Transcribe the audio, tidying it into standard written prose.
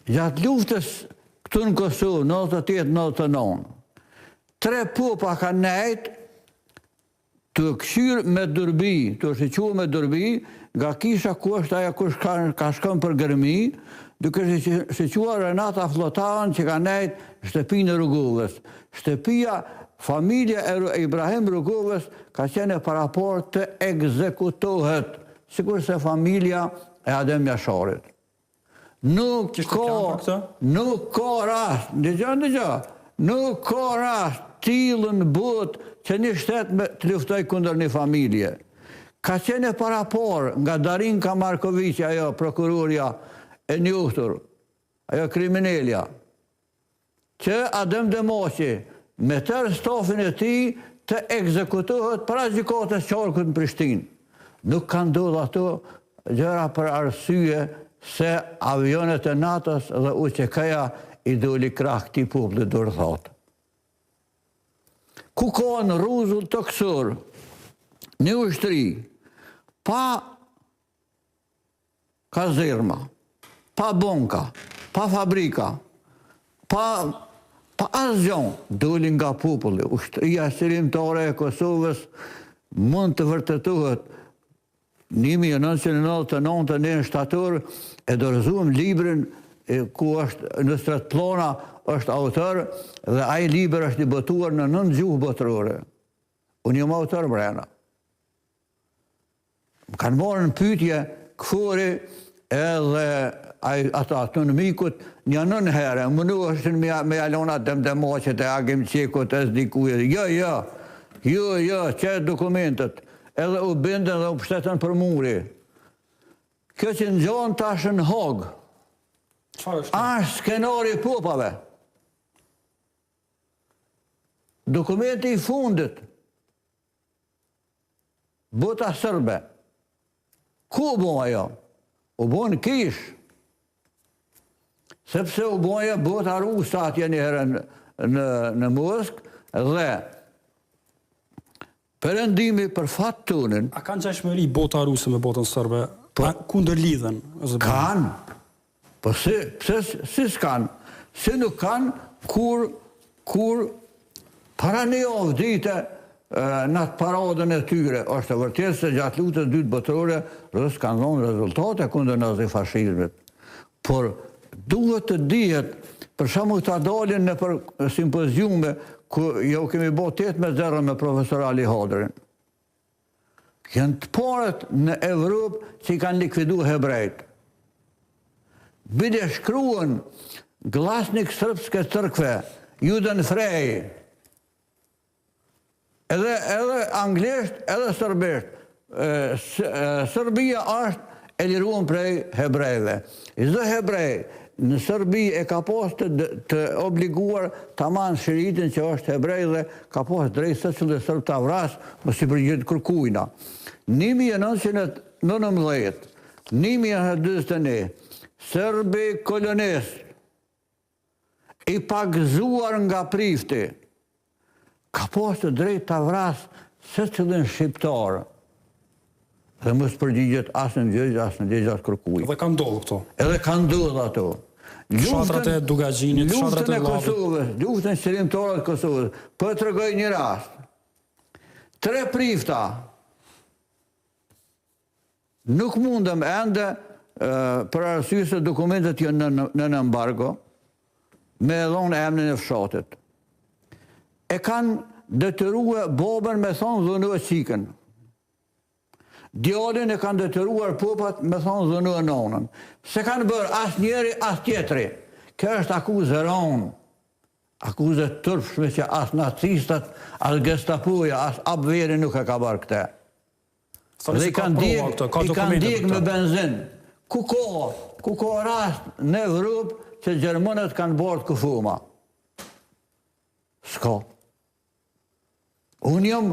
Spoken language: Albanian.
Gjatë luftës këtu në Kosovë, 98-99, 3 popa ka nejtë të këshyrë me dërbi, të shqyqurë me dërbi, nga kisha ku është aja kush ka shkën për gërmi, duke shqyquar Renata Flotavan që ka nejtë shtëpinë e Rrugovës. Shtëpia, familja e Ibrahim Rrugovës ka qenë paraport të ekzekutohet, sikur se familja e Adem Jasharit. Nuk ka rast, nuk ka rast tilën botë që një shtetë të luftoj kundër një familje. Ka qenë parapor nga Darinka Markovici, ajo prokuroria e njohtur, ajo kriminelja, që Adem Demoqi me tërë stafin e ti të ekzekutohet para gjykatës qarkut në Prishtinë. Nuk ka ndodhur ato gjëra për arsye se avionet e NATO-s dhe UÇK-ja i doli krah këtij populli dorëthot. Ku ka në rruzull të kësur, një ushtri, pa kazerma, pa bonka, pa fabrika, pa asgjë, doli nga populli. Ushtria shërimtare e Kosovës mund të vërtetohet. 1999 në shtator e dorëzuam librin ku është në Strat Plona është autor dhe ai libër është i botuar në 9 gjuhë botërore. Unë jam autor mrena. Më kanë marrë në pyetje Kfori edhe ata të nëmikut një 9 herë, më nuk është me Alona Demdemoqet e Agim Qekut e s'dikuje. Jo, që dokumentet. Edhe u bindën dhe u pështetën për muri. Kjo që në gjonë tash në hog, është skenari popave. Dokumenti i fundit, bota sërbe. Ku u bo ajo? U bo në Kish. Sepse u bo ajo bota rusa atje një herë në Mosk dhe perëndimi për fat tonin. A kanë gjashmëri bota ruse me botën sërbe? Kundër lidhen? Kanë. Po si s'kanë? Si nuk kanë kur para një javë dite në atë paradën e tyre. Është e vërtetë se gjatë luftës së dytë botërore Rusë kanë dhënë rezultate kundër nazifashizmit. Por duhet të dihet, për shembull ta dalin në për simpoziume ku jo kemi bo 8-0 me profesor Ali Hadrin. Janë të parët në Evropë që i kanë likvidu hebrejt. Bide shkruan Glasnik Srpske Crkve, Juden Frej, edhe anglisht, edhe sërbisht. Serbia është e liruar prej hebrejve. Çdo hebrej në Serbi e ka pas të obliguar të manë shiritin që është hebrej dhe ka pas drejt se që dhe sërb të avras, më si përgjit kërkujna. 1919, 1921, Serbi kolonist, i pagzuar nga Prifti, ka pas të drejt të avras se që dhe në shqiptarë. Dhe mësë përgjigjet asë në gjëgjë, asë në gjëgjë asë kërkuj. Edhe kanë ndodhë këto? Edhe kanë ndodhë ato. Shatrat e Dugagjinit, shatrat e Lavit. Luftën shërimtare të Kosovës. Po të tregoj një rast. 3 prifta nuk mundëm ende për arsye se dokumentet janë në embargo me dhonë emrin e fshatit. E kanë detyruar babën me thonë dhënë qikën. Djalin e kanë detyruar popat me thonë dhënë nonën. Se kanë bërë as njeri, as tjetri. Kjo është akuzë ronë. Akuzë tërpshme që as nacistat, as gestapoja, as abveri nuk e ka bërë këte. Dhe i kanë dikë me benzin. Ku ka rast në Evropë që Gjermënët kanë bërë këfuma? S'ka. Unë jam